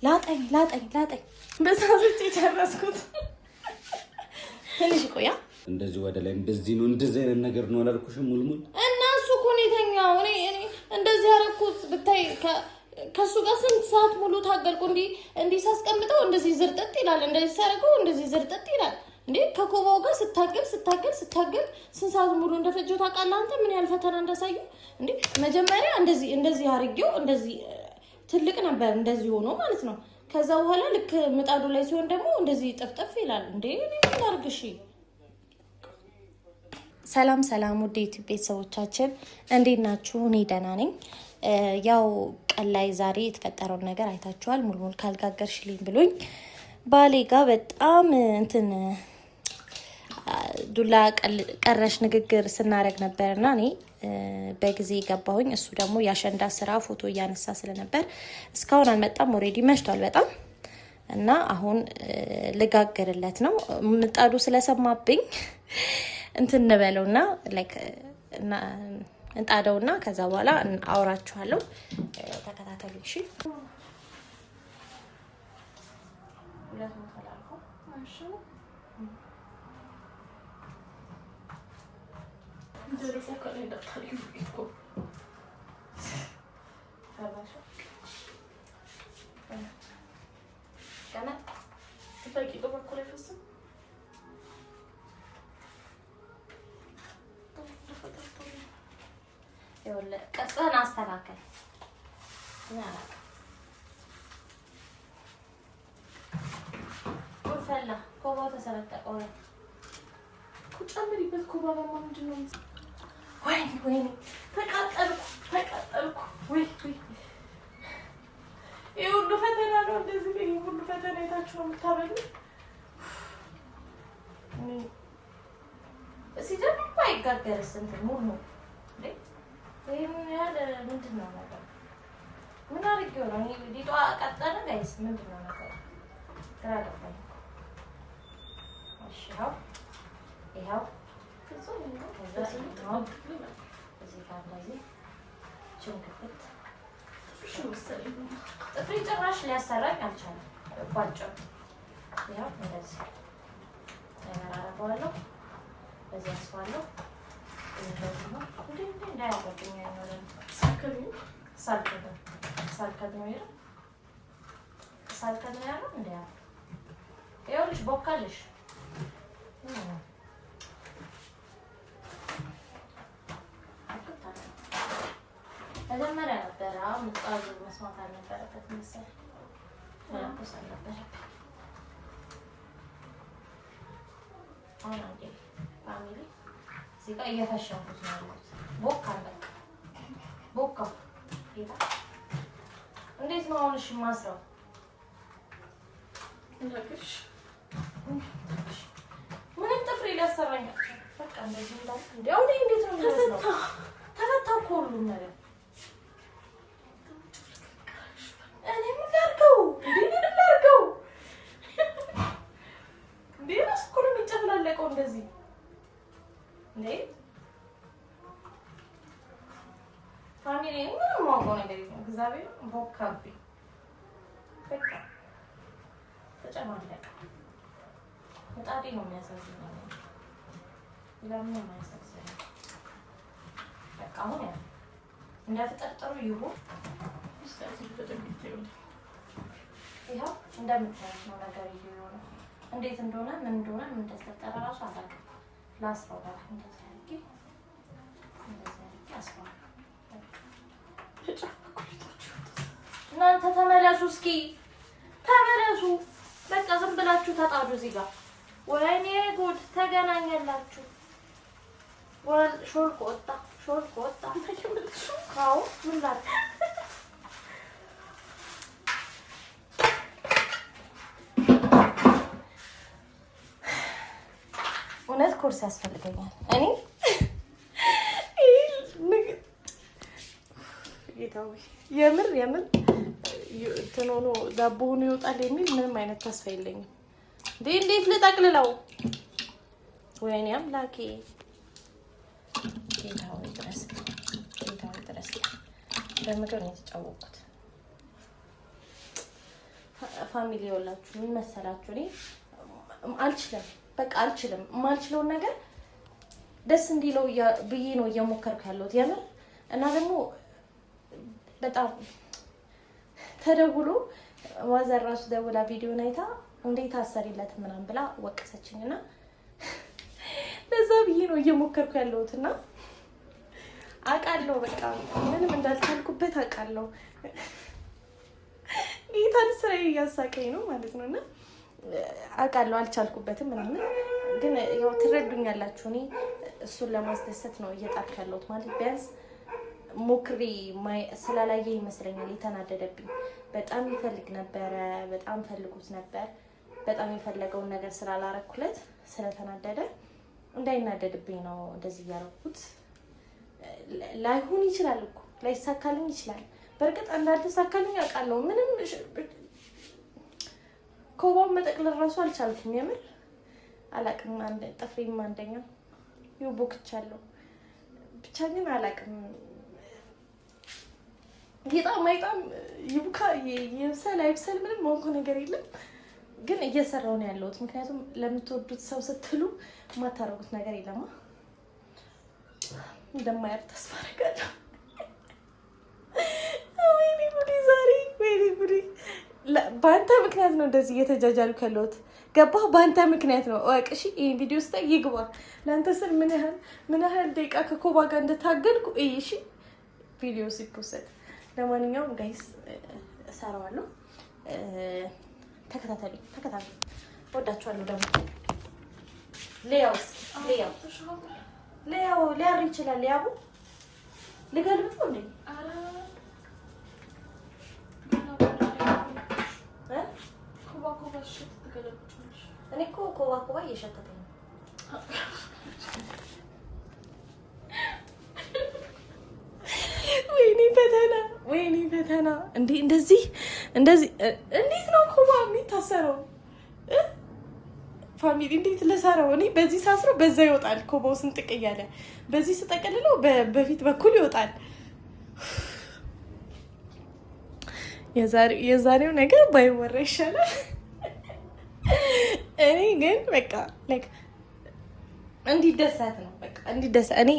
ላጠኝ በሳዝቼ ጨረስኩት። ትንሽ ቆያ እንደዚህ ወደ ላይ እንደዚህ ነው እንደዚህ አይነት ነገር ነው አላልኩሽም? ሙልሙል እና እሱ እኮ ነው የተኛው። እኔ እንደዚህ ያደረኩት ብታይ ከሱ ጋር ስንት ሰዓት ሙሉ ታገልኩ። እንዲህ ሳስቀምጠው እንደዚህ ዝርጥጥ ይላል፣ እንደዚህ ሳረገው እንደዚህ ዝርጥጥ ይላል። እንዴ ከኮባው ጋር ስታገል ስንት ሰዓት ሙሉ እንደፈጀው ታውቃለህ አንተ? ምን ያህል ፈተና እንዳሳዩ እንዴ። መጀመሪያ እንደዚህ አርጌው እንደዚህ ትልቅ ነበር እንደዚህ ሆኖ ማለት ነው። ከዛ በኋላ ልክ ምጣዱ ላይ ሲሆን ደግሞ እንደዚህ ጥፍጥፍ ይላል። እንዴ ምን ላድርግሽ? ሰላም ውድ የዩቲዩብ ቤተሰቦቻችን እንዴት ናችሁ? እኔ ደህና ነኝ። ያው ቀን ላይ ዛሬ የተፈጠረውን ነገር አይታችኋል። ሙልሙል ካልጋገርሽልኝ ብሎኝ ባሌ ጋር በጣም ዱላ ቀረሽ ንግግር ስናደርግ ነበርና እኔ በጊዜ ገባሁኝ። እሱ ደግሞ ያሸንዳ ስራ ፎቶ እያነሳ ስለነበር እስካሁን አልመጣም። ኦሬዲ መሽቷል በጣም እና አሁን ልጋገርለት ነው። ምጣዱ ስለሰማብኝ እንበለውና ላይክ እና እንጣደውና ከዛ በኋላ አውራችኋለሁ። ተከታተሉ እሺ። ቀስቀን አስተካከል ፈላ ኮባው ተሰረጠቀ። ጨምሪበት ኮባ ደግሞ ምንድን ነው? ወይኔ ተቃጠልኩ። ይሄ ሁሉ ፈተና ነው። እንደዚህ ይሄ ሁሉ ፈተና የታችሁ ነው የምታበሉ? ሲጀምር ባይጋገርስ እንትን ሙሉ ነው እንዴ? ይሄን ያለ ምንድን ነው ነገር? ምን አድርጌው ነው? ይሄ ሊጧ ቀጠለ ጋይስ? ምንድን ነው ነገር? ግራ ገባኝ። እሺ ይኸው እዚህ ጋር እንደዚህ ችንክፍት ጥፍሬ ጭራሽ ሊያሰራኝ አልቻለም። ባጭሩ ይኸው እንደዚህ አደርገዋለሁ። በዚህ አስፋለሁ። እንደዚህ ነው እንዴ እንዳያወጣኝ አይኖርም። ሳልከድነው ያለው እንዴ ይኸውልሽ ቦካልሽ መጀመሪያ ነበረ ምጣዱ መስማት አልነበረበት መሰለኝ። መለኮስ አልነበረብኝ። አሁን አንዴ ፋሚሊ እዚህ ጋር እየፈሸንኩት ነው ያለሁት። ቦካ ጌታ እንዴት ነው አሁን? እሺ ማስረው ምንም ጥፍሬ ሊያሰራኝ በቃ እንደዚህ እንዳል እንዴው እንዴት ነው የሚመስለው? ተፈታ እኮ ሁሉም ነገር። እኔ ምን ላድርገው? እንዴ መስኮል የሚጨፍላለቀው እንደዚህ እንዴ ፋሚሊ ምንም ማውቀው ነገር የለም። እግዚአብሔር ቦካብኝ በቃ ተጨማለቀ። ምጣዴ ነው የሚያሳዝነው። ለምን የማያሳዝነው? በቃ አሁን ያ እንደተጠርጠሩ ይሁን። ይኸው እንደምታዩት ነው ነገር ይሆነ። እንዴት እንደሆነ ምን እንደተፈጠረ ራሱ አላውቅም። ላስራው ጋር እንደዚህ አድርጌ አስራው። እናንተ ተመለሱ፣ እስኪ ተመለሱ። በቃ ዝም ብላችሁ ተጣዱ እዚህ ጋር። ወይኔ ጉድ ተገናኘላችሁ። ሾልኮ ወጣ። ካው ምን ላድርግ? እውነት ኮርስ ያስፈልገኛል። እኔ የምር እንትን ሆኖ ዳቦ ሆኖ ይወጣል የሚል ምንም አይነት ተስፋ የለኝም። እንዴት ልጠቅልለው? ወይኔ አምላኬ ጌታው ድረስ በምግብ ነው የተጫወቁት። ፋሚሊ ወላችሁ ምን መሰላችሁ እኔ አልችልም በቃ አልችልም የማልችለውን ነገር ደስ እንዲለው ብዬ ነው እየሞከርኩ ያለሁት የምር እና ደግሞ በጣም ተደውሎ ማዘር ራሱ ደውላ ቪዲዮን አይታ እንዴት አሰሪለት ምናምን ብላ ወቀሰችኝና ለዛ ብዬ ነው እየሞከርኩ ያለሁትና አውቃለሁ በቃ ምንም እንዳልቻልኩበት አውቃለሁ ጌታን ስራዬ እያሳቀኝ ነው ማለት ነውና አውቃለሁ አልቻልኩበትም ምናምን ግን ያው ትረዱኛላችሁ እኔ እሱን ለማስደሰት ነው እየጣርኩ ያለሁት ማለት ቢያንስ ሞክሬ ስላላየ ይመስለኛል የተናደደብኝ በጣም ይፈልግ ነበረ በጣም ፈልጉት ነበር በጣም የፈለገውን ነገር ስላላረኩለት ስለተናደደ እንዳይናደድብኝ ነው እንደዚህ ያረኩት ላይሆን ይችላል እኮ ላይሳካልኝ ይችላል በርግጥ እንዳልተሳካልኝ አውቃለሁ ምንም ኮባው መጠቅለል ራሱ አልቻልኩም የምር አላቅም አንድ ጥፍሬም አንደኛ ይቦክቻለሁ ብቻ ግን አላቅም ማይጣም ይቡካ የብሰል አይብሰል ምንም ማውቀው ነገር የለም ግን እየሰራው ነው ያለሁት ምክንያቱም ለምትወዱት ሰው ስትሉ ማታረጉት ነገር የለማ እንደማያር ተስፋ አደርጋለሁ ወይኔ ጉዲ በአንተ ምክንያት ነው እንደዚህ እየተጃጃልኩ ያለሁት ገባህ በአንተ ምክንያት ነው እሺ ይሄ ቪዲዮ ውስጥ ይግባ ለአንተ ስል ምን ያህል ደቂቃ ከኮባ ጋር እንደታገልኩ እሺ ቪዲዮ ሲፖስት ለማንኛውም ጋይስ እሰራዋለሁ ተከታተሉ ወዳችኋለሁ ደግሞ ሊያው ሊያር ይችላል ሊያቡ ልገልብጥ እንዴ ኮባ ሽት ተገለብጥሽ እኔ ኮባ እየሸተተኝ ወይኔ ፈተና እንዴ እንደዚህ እንዴት ነው ኮባ የሚታሰረው ፋሚሊ እንዴት ለሰራው እኔ በዚህ ሳስረው በዛ ይወጣል ኮባው ስንጥቅ እያለ በዚህ ስጠቀልለው በፊት በኩል ይወጣል የዛሬው ነገር ባይወራ ይሻላል እኔ ግን በቃ ላይክ እንዲደሰት ነው በቃ እንዲደሰት እኔ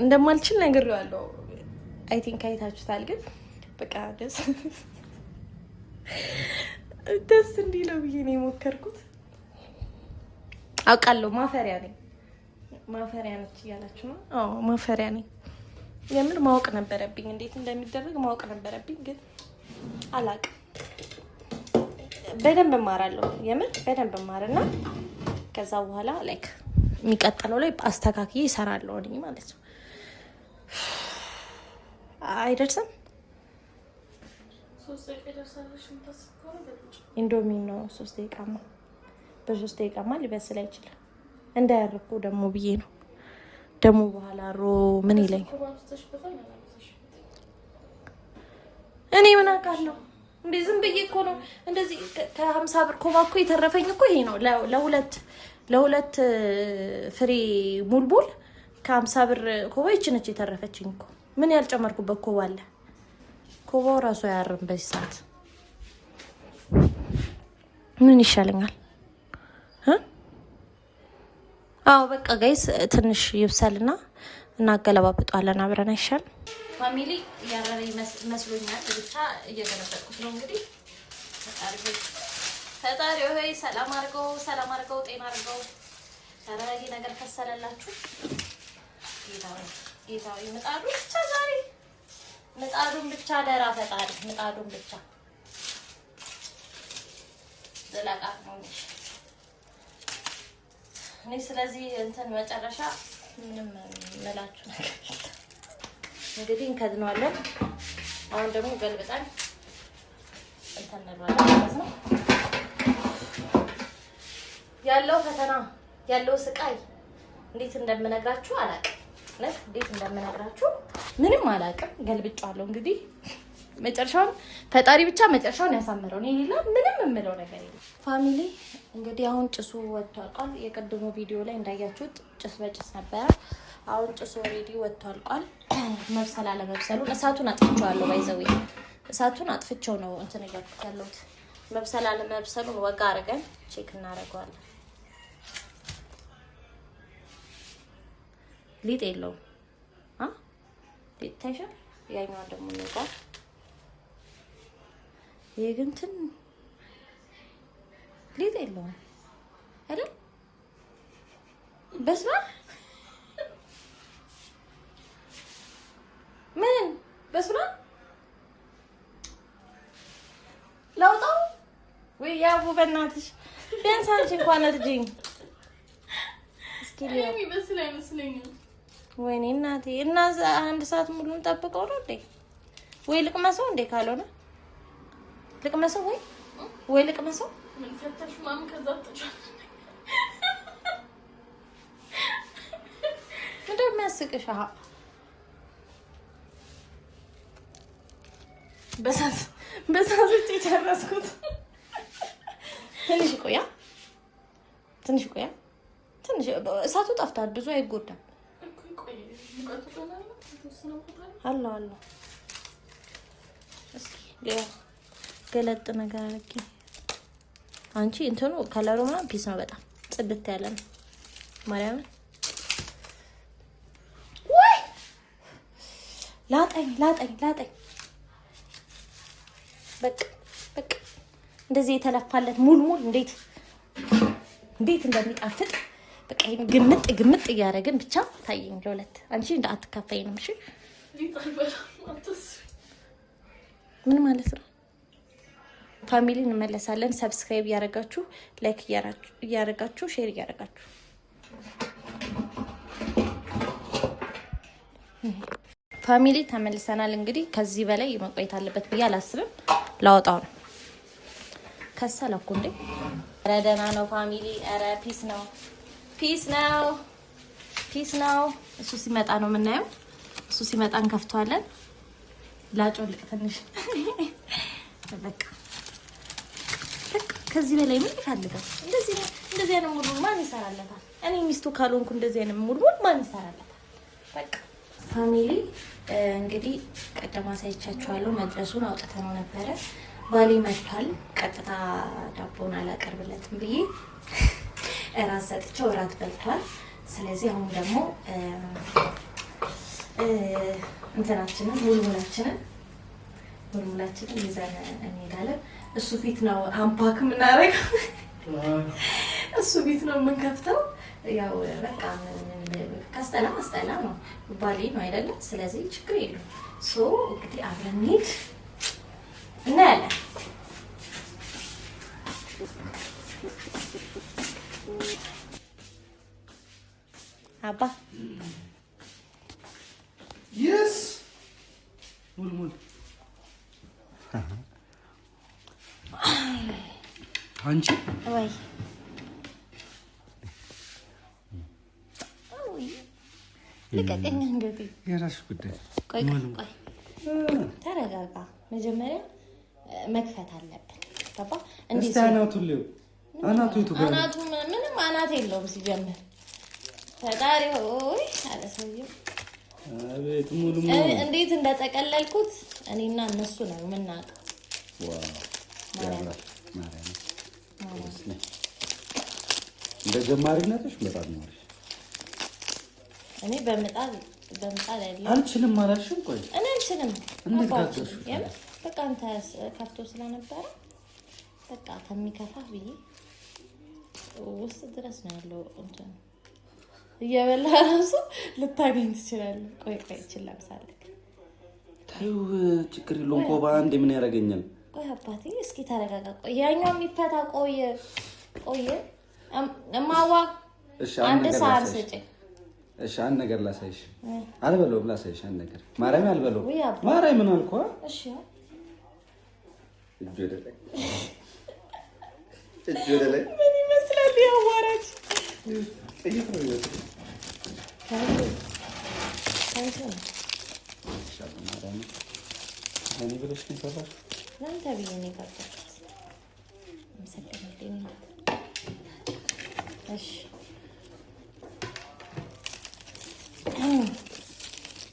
እንደማልችል ነግሬዋለሁ አይ ቲንክ አይታችሁታል ግን በቃ ደስ እንዲለው ብዬ ነው የሞከርኩት አውቃለሁ ማፈሪያ ነች እያላችሁ ነው አዎ ማፈሪያ ነኝ የምር ማወቅ ነበረብኝ እንዴት እንደሚደረግ ማወቅ ነበረብኝ ግን አላውቅም በደንብ እማራለሁ የምር በደንብ እማርና ከዛ በኋላ ላይክ የሚቀጥለው ላይ አስተካክዬ እሰራለሁ እኔ ማለት ነው አይደርስም 3 ደቂቃ ደርሳለሽ ምታስከው ነው ኢንዶሚ ነው 3 ደቂቃማ በ3 ደቂቃማ ሊበስል አይችልም እንዳያርኩ ደግሞ ብዬ ነው ደግሞ በኋላ ምን ይለኝ እኔ ምን አውቃለሁ እንዴ ዝም ብዬ እኮ ነው እንደዚህ ከ50 ብር ኮባ እኮ የተረፈኝ እኮ ይሄ ነው ለሁለት ፍሬ ሙልሙል ከ50 ብር ኮባ ይችነች የተረፈችኝ እኮ ምን ያልጨመርኩበት ኮባ አለ ኮባው ራሱ ያርም በዚህ ሰዓት ምን ይሻለኛል አዎ በቃ ጋይስ ትንሽ ይብሰልና እናገለባብጣለን አብረን አይሻል ፋሚሊ ያረረ መስሎኛል ብቻ እየገለበጥኩት ነው እንግዲህ ፈጣሪ ሆይ ሰላም አድርገው ጤና አድርገው ሰራይ ነገር ከሰለላችሁ ጌታዊ ምጣዱን ብቻ ደራ ፈጣሪ ምጣዱን ብቻ ዘላቃት ነው እኔ ስለዚህ እንትን መጨረሻ ምንም መላችሁ ነገር እንግዲህ እንከድነዋለን አሁን ደግሞ ገልብጣን እንትን እንለዋለን ማለት ነው ያለው ፈተና ያለው ስቃይ እንዴት እንደምነግራችሁ አላውቅም እንዴት እንደምነግራችሁ ምንም አላውቅም ገልብጫለሁ እንግዲህ መጨረሻውን ፈጣሪ ብቻ መጨረሻውን ያሳምረው እኔ ሌላ ምንም የምለው ነገር የለም ፋሚሊ እንግዲህ አሁን ጭሱ ወጥቷል የቀድሞ ቪዲዮ ላይ እንዳያችሁት ጭስ በጭስ ነበር አሁን ጭሱ ኦሬዲ ወጥቷል መብሰል አለመብሰሉ እሳቱን አጥፍቼዋለሁ ባይዘው እሳቱን አጥፍቼው ነው እንትን እያልኩት ያለሁት መብሰል አለ መብሰሉን ወጋ አድርገን ቼክ እናደርገዋለን። ሊጥ የለውም ሊጥ ታይሻል። ያኛው ደግሞ ነው የግንትን ሊጥ የለውም አይደል? በስመ አብ ምን በስመ አብ ለውጣው ወይ ያቡ በእናትሽ ቢያንስ አንቺ እንኳን እርጂኝ እስኪ ሊያው ይመስል አይመስለኝም። ወይኔ እናቴ እና አንድ ሰዓት ሙሉ እንጠብቀው ነው እንዴ? ወይ ልቅመሰው እንዴ? ካልሆነ ልቅመሰው ወይ ልቅመሰው ምን ፈተሽ ማም ከዛ ተጫው እንደሚያስቅሽ በሳት ጨረስኩት። ትንሽ ቆያ እሳቱ ጠፍቷል። ብዙ አይጎዳም። አለ እስኪ ሌላ ገለጥ ነገር አድርጊ አንቺ። እንትኑ ከለሩ ምናምን ፒስ ነው። በጣም ጽድት ያለ ነው። ማርያም ወይ ላጠኝ በቃ እንደዚህ የተለፋለት ሙልሙል እንዴት እንደሚጣፍጥ በቃ ይሄን ግምጥ እያደረግን ብቻ ታየኝ ለሁለት። አንቺ እንዳትከፈይ ነው። እሺ ምን ማለት ነው? ፋሚሊ እንመለሳለን። ሰብስክራይብ እያደረጋችሁ ላይክ እያደረጋችሁ ሼር እያደረጋችሁ ፋሚሊ ተመልሰናል። እንግዲህ ከዚህ በላይ መቆየት አለበት ብዬ አላስብም። ላወጣው ነው ከሰለኩ እንዴ። ኧረ ደህና ነው ፋሚሊ። ኧረ ፒስ ነው። እሱ ሲመጣ ነው የምናየው። እሱ ሲመጣ እንከፍተዋለን። ላጮልቅ ትንሽ በቃ ከዚህ በላይ ምን ይፈልጋል? እንደዚህ አይነት ሙሉ ማን ይሰራለታል? እኔ ሚስቱ ካልሆንኩ እንደዚህ አይነት ሙሉ ማን ይሰራለታል? በቃ ፋሚሊ እንግዲህ ቀደም አሳይቻችኋለሁ። መድረሱን አውጥተነው ነበረ። ባሌ መጥቷል። ቀጥታ ዳቦን አላቀርብለትም ብዬ እራት ሰጥቼው እራት በልቷል። ስለዚህ አሁን ደግሞ እንትናችንን ሙልሙላችንን ይዘን እንሄዳለን። እሱ ፊት ነው አምፓክ የምናደርገው። እሱ ፊት ነው የምንከፍተው። ያው በቃ ካስጠላ ማስጠላ ነው ባሌ ነው አይደለም። ስለዚህ ችግር የለውም። ሶ እንግዲህ አብረን እንሂድ እናያለን። አባ yes ሙልሙል አንቺ ወይ ልቀቀኝ። እንግዲህ የራስሽ ጉዳይ። ቆይ ተረጋጋ። መጀመሪያ መክፈት አለብን። ገባ? እንዴት አናቱ ምንም አናት የለውም ሲጀምር። ፈጣሪ ሆይ አለ ሰውዬው። አቤት ሙልሙል እንዴት እንደተቀለልኩት እኔና እነሱ ነው የምናውቀው። ዋው ማርያም እንደ ጀማሪነትሽ በጣም ነው። እኔ በምጣድ አይደለም አልችልም አላልሽም? ቆይ እኔ አልችልም። በቃ አንተ ከፍቶ ስለነበረ በቃ ከሚከፋ ብዬ ውስጥ ድረስ ነው ያለው። እንትን እየበላ ራሱ ልታገኝ ትችላለህ። ቆይ ይችላል ሳልክ ታዩ ችግር የለውም። ኮባ አንዴ ምን ያደርገኛል? ቆይ አባቴ እስኪ ተረጋጋ። ቆይ ያኛው የሚፈታ ቆይ እማዋ አንድ ሰዓት ስጪኝ። እሺ አንድ ነገር ላሳይሽ። አልበለውም ላሳይሽ አንድ ነገር። ማርያም አልበለውም። ማርያም ምን አልኳ? እሺ እጁ ወደ ላይ ምን ይመስላል? ያዋራች ጥይት ነው ይወጣ እኔ ብለሽ ነው ሰራሽ። ለአንተ ብዬ ነው የጋበዝኩት። መሰለኝ። እሺ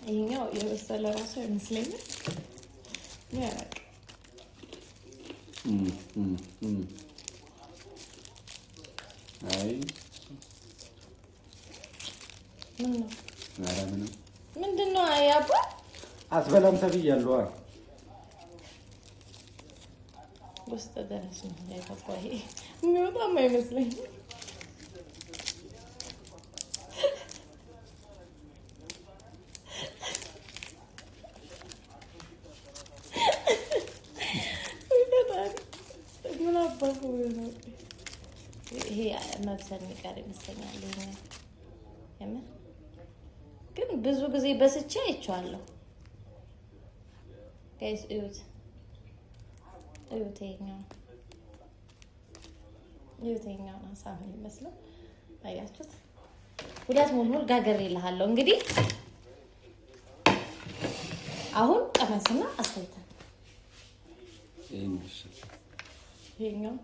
ይሄኛው የበሰለ ራሱ አይመስለኝም። አይ ምንድን ነው አባ አትበላም ተብያለሁ። ውስጥ ድረስ ነው ያገባው። ይሄ የሚወጣም አይመስለኝም። ይሄ መብሰል የሚቀር ይመስለኛል። የምር ግን ብዙ ጊዜ በስቼ አይቼዋለሁ። ጋይስ እዩት እዩት፣ ይኸኛውን አሳ ነው የሚመስለው። አያችሁት? ሁለት ሙልሙል ጋገር ይልሃለሁ። እንግዲህ አሁን ቀመስና አስተውተን ይኸኛው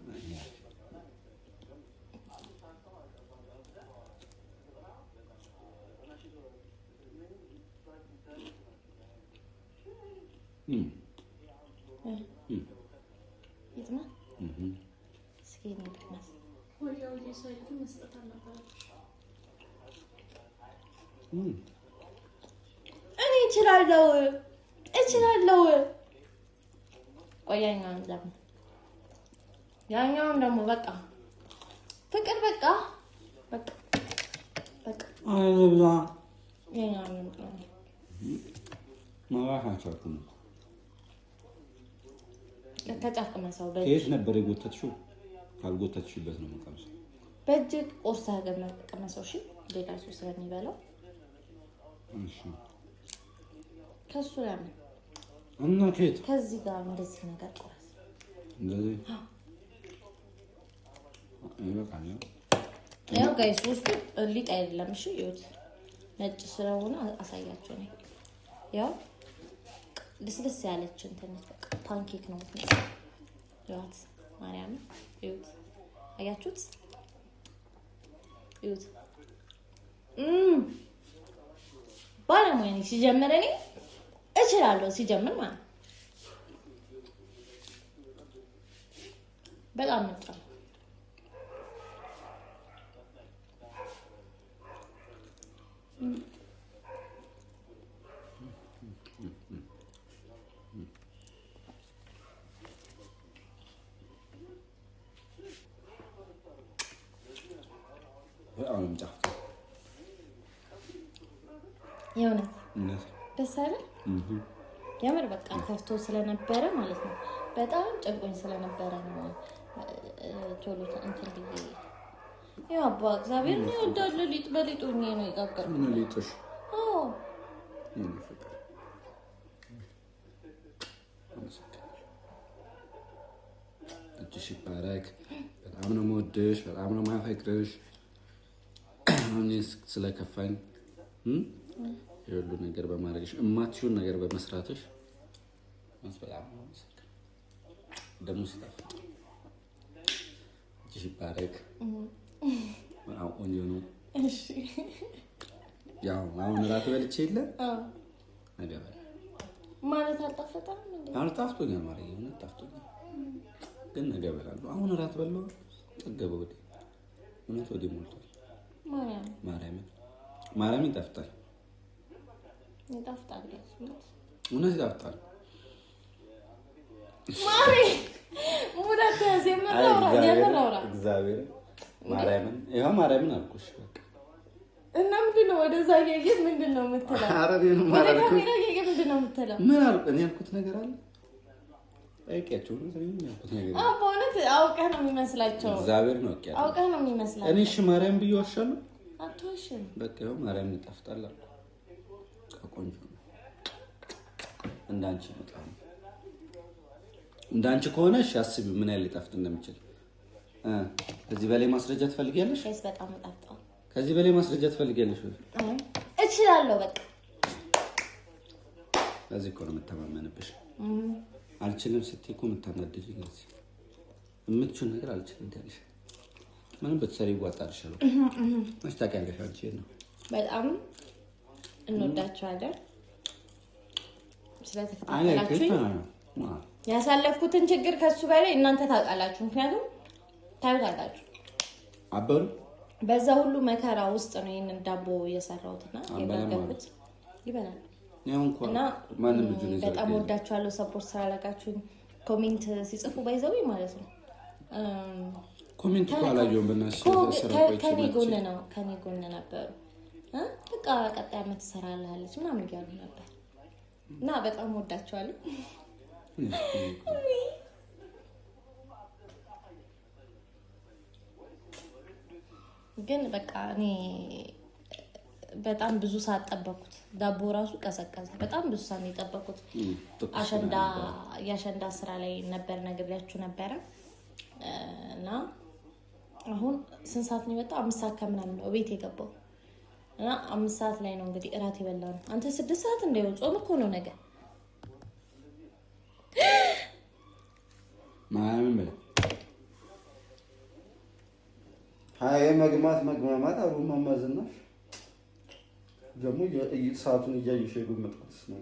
ይጥማ እስኪ ነው ድረስ ወዲያው እየሳይቱ መስጠት አለባችሁ። እኔ እችላለሁ። ያኛውን ደግሞ በቃ ፍቅር በቃ አይብላ ያኛውን ማዋሃቻኩም ከጫፍ መሳው ከየት ነበር የጎተትሽው? ካልጎተትሽበት ነው የምቀምሰው። በእጅ ቆርሳ ቀመሰው። እሺ ሌላ ሰው ስለሚበላው እሺ። ከሱ ለምን እና ከየት ከዚህ ጋር እንደዚህ ነገር ቆርስ እንደዚህ ይበቃል። ያው ጋይስ ውስጡ ሊጥ አይደለም። እሺ ይኸውት ነጭ ስለሆነ አሳያችሁ ነው። ያው ልስልስ ያለች እንትን ፓንኬክ ነው የምትመስለው። ያት ማርያም ይኸውት፣ አያችሁት? ይኸውት ባለሙያ ነኝ። ሲጀምር እኔ እችላለሁ። ሲጀምር ማለት በጣም ምርጥ ነው። የእውነት ደስ አለ። የምር በቃ ከፍቶ ስለነበረ ማለት ነው። በጣም ጨንቆኝ ስለነበረ ነው ቶሎ እንትን ብዬ ያው አባ እግዚአብሔር ነው ወዳለ ሊጥ በሊጡ ነው የጋገርኩት። ምን ሊጥሽ? አዎ እጅሽ ይባረክ። በጣም ነው የምወድሽ፣ በጣም ነው የማፈቅርሽ። አሁን ስለከፋኝ የሁሉ ነገር በማድረግሽ እማትሽውን ነገር በመስራትሽ በጣም ነው ደግሞ ሲጣፍጥ እጅሽ ይባረክ። በጣም ቆንጆ ነው። እሺ ያው አሁን እራት በልቼ የለ ነገር ማለት አልጣፈጠም እንዴ? አልጣፍጦኛል ማለት ነው። ጣፍጦኛል ግን ነገ እበላለሁ። አሁን እራት በላሁ ጠገበ። ወዴ እውነት ወዴ ሞልቷል። ማርያም ይጣፍጣል። ይጣፍጣል። እውነት ይጣፍጣል። ማሪ ሙዳት የምራውራ እግዚአብሔር ማርያምን ይኸው ማርያምን አልኩሽ። በቃ እና ምንድን ነው ወደዛ እያየህ ምንድን ነው የምትለው? ወደ ካሜራ እያየህ ምንድን ነው የምትለው? ምን አልኩ? እኔ ያልኩት ነገር አለ ጠይቂያቸው ነው። ያልኩት ነገር አዎ፣ በእውነት አውቀህ ነው የሚመስላቸው። እግዚአብሔር ነው አውቀህ ነው የሚመስላቸው። እኔ እሺ ማርያም ብዬሽ ዋሻለሁ? አትዋሽም። በቃ ይኸው ማርያም ይጣፍጣል አልኩ። ቆንጆ ነው። እንዳንቺ በጣም እንዳንቺ ከሆነ እሺ አስቢው ምን ያህል ሊጣፍጥ እንደሚችል። ከዚህ በላይ ማስረጃ ትፈልጊያለሽ? በጣም ጣፍጣው። ከዚህ በላይ ማስረጃ ትፈልጊያለሽ? እችላለሁ በቃ። እዚህ እኮ ነው የምተማመንብሽ። አልችልም ስትይ እኮ የምታናድጂኝ። እዚህ የምትችይው ነገር አልችልም ትያለሽ። ምንም ብትሰሪ ይዋጣልሻል። መች ታውቂያለሽ አንቺ ነው። በጣም እንወዳቸዋለን። ስለተከታተላችሁኝ ያሳለፍኩትን ችግር ከሱ በላይ እናንተ ታውቃላችሁ። ምክንያቱም ታዩታላችሁ አበሩ በዛ ሁሉ መከራ ውስጥ ነው ይሄንን ዳቦ የሰራሁትና የጋገርኩት። ይበላል እና ማንም ልጅ ነው። በጣም ወዳችኋለሁ። ሰፖርት ስላላጋችሁኝ ኮሜንት ሲጽፉ ባይዘው ማለት ነው። ኮሜንት ካላየው በእናትሽ ከኔ ጎን ነው ከኔ ጎን ነበሩ። በቃ ቀጣይ አመት ትሰራለች ምናምን እያሉ ነበር እና በጣም ወዳችኋለሁ። ግን በቃ እኔ በጣም ብዙ ሰዓት ጠበቅኩት። ዳቦ ራሱ ቀዘቀዘ። በጣም ብዙ ሰዓት የጠበቅኩት የአሸንዳ ስራ ላይ ነበር ነግሬያችሁ ነበረ እና አሁን ስንት ሰዓት ነው የመጣው? 5 ሰዓት ከምናምን ነው ቤት የገባው እና 5 ሰዓት ላይ ነው እንግዲህ እራት የበላነው። አንተ 6 ሰዓት እንደው ጾም እኮ ነው ነገ ማንም በለ ሃይ መግማማት አሩ ማማዝናሽ ደግሞ ሰዓቱን እያየሽ የጎመጥኩት ነው።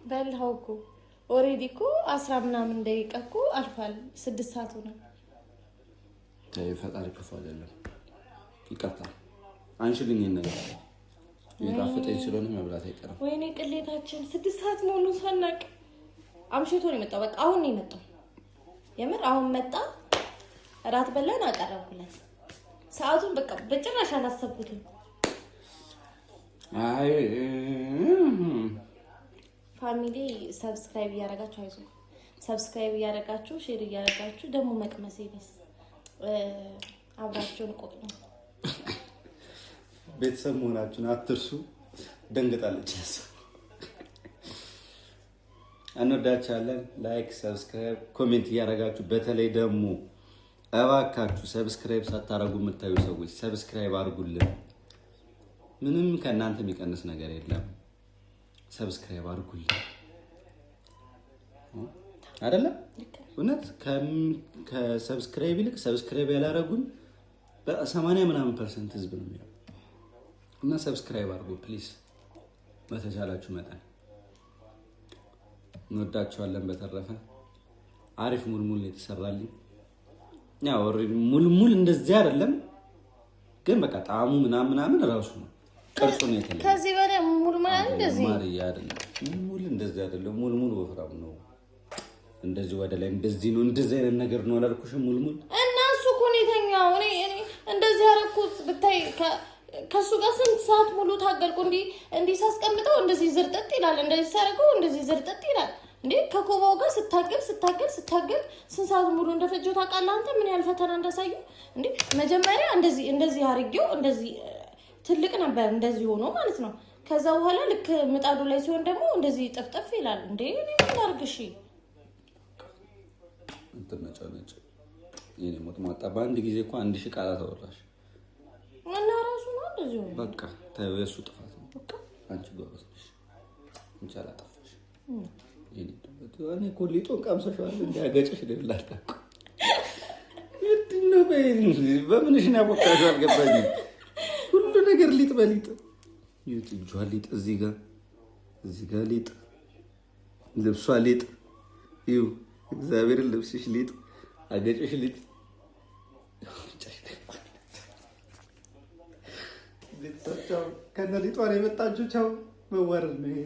በልኸው እኮ ኦልሬዲ እኮ 10 ምናምን ደቂቃ እኮ አልፏል። 6 ሰዓት ሆነ። ፈጣሪ ክፉ አይደለም። ይቀጣል። አንቺልኝ ነገር የጣፈጠኝ ስለሆነ መብላት አይቀርም። ወይኔ ቅሌታችን 6 ሰዓት ሙሉ ሳናቅ አምሽቶ ነው የመጣው። በቃ አሁን ነው የመጣው። የምር አሁን መጣ። እራት በላን፣ አቀረብኩለት። ሰዓቱን በቃ በጭራሽ አላሰብኩትም። አይ ፋሚሊ ሰብስክራይብ እያደረጋችሁ አይዞ ሰብስክራይብ እያደረጋችሁ ሼር እያደረጋችሁ ደግሞ መቅመስ ይበስ አብራችሁን ቆዩ። ቤተሰብ መሆናችሁን አትርሱ። ደንግጣለች እሷ። እንወዳችኋለን። ላይክ፣ ሰብስክራይብ፣ ኮሜንት እያደረጋችሁ በተለይ ደግሞ እባካችሁ ሰብስክራይብ ሳታረጉ የምታዩ ሰዎች ሰብስክራይብ አድርጉልን። ምንም ከእናንተ የሚቀንስ ነገር የለም። ሰብስክራይብ አድርጉልን አይደለ? እውነት ከሰብስክራይብ ይልቅ ሰብስክራይብ ያላረጉን በ80% ህዝብ ነው የሚያው እና ሰብስክራይብ አድርጉ ፕሊዝ በተቻላችሁ መጠን። እንወዳችኋለን። በተረፈ አሪፍ ሙልሙል የተሰራልኝ ያው ሙልሙል እንደዚህ አይደለም ግን በቃ ጣዕሙ ምናምን ራሱ ነው። ቅርጹ ነው የተለየ። ከዚህ በላይ ሙልሙል እንደዚህ ማርያ አይደለም። ሙልሙል እንደዚህ አይደለም። ሙልሙል ወፍራም ነው። እንደዚህ ወደ ላይ እንደዚህ ነው። እንደዚህ አይነት ነገር ነው አላልኩሽም? ሙልሙል እና እሱ እኮ ነው የተኛው። እኔ እንደዚህ ያደረኩት ብታይ ከሱ ጋር ስንት ሰዓት ሙሉ ታገልኩ። እንዲህ ሳስቀምጠው እንደዚህ ዝርጥጥ ይላል። እንደዚህ ሳረገው እንደዚህ ዝርጥጥ ይላል። እንዴ ከኮባው ጋር ስታገል ስንት ሰዓት ሙሉ እንደፈጀው ታውቃለህ አንተ? ምን ያህል ፈተና እንዳሳየው እንዴ። መጀመሪያ እንደዚህ አርጌው እንደዚህ ትልቅ ነበር እንደዚህ ሆኖ ማለት ነው። ከዛ በኋላ ልክ ምጣዱ ላይ ሲሆን ደግሞ እንደዚህ ጥፍጥፍ ይላል። እንዴ እኔ ምን አርግሽ እንትመጫነጭ የኔ ሞት ማጣ በአንድ ጊዜ እኮ 1000 ቃላት አወራሽ እና ራሱ ነው እንደዚህ ሆኖ በቃ ታዩ። የሱ ጥፋት ነው። በቃ አንቺ ጎበዝ ነሽ። እንቻ አላጠፋሽ። እኔ እኮ ሊጡን ቀምሰሻል እንዲያገጭሽ ልላጣቁ ምንድነው? በምንሽ ነው ያቦካሽው? አልገባኝም። ሁሉ ነገር ሊጥ በሊጥ እጇ ሊጥ፣ እዚህ ጋር ሊጥ፣ ልብሷ ሊጥ፣ ይኸው እግዚአብሔርን ልብስሽ ሊጥ፣ አገጭሽ ሊጥ። ቤተሰብ ከነ ሊጧ ነው የመጣችው። ቻው። መዋረድ ነው ይሄ።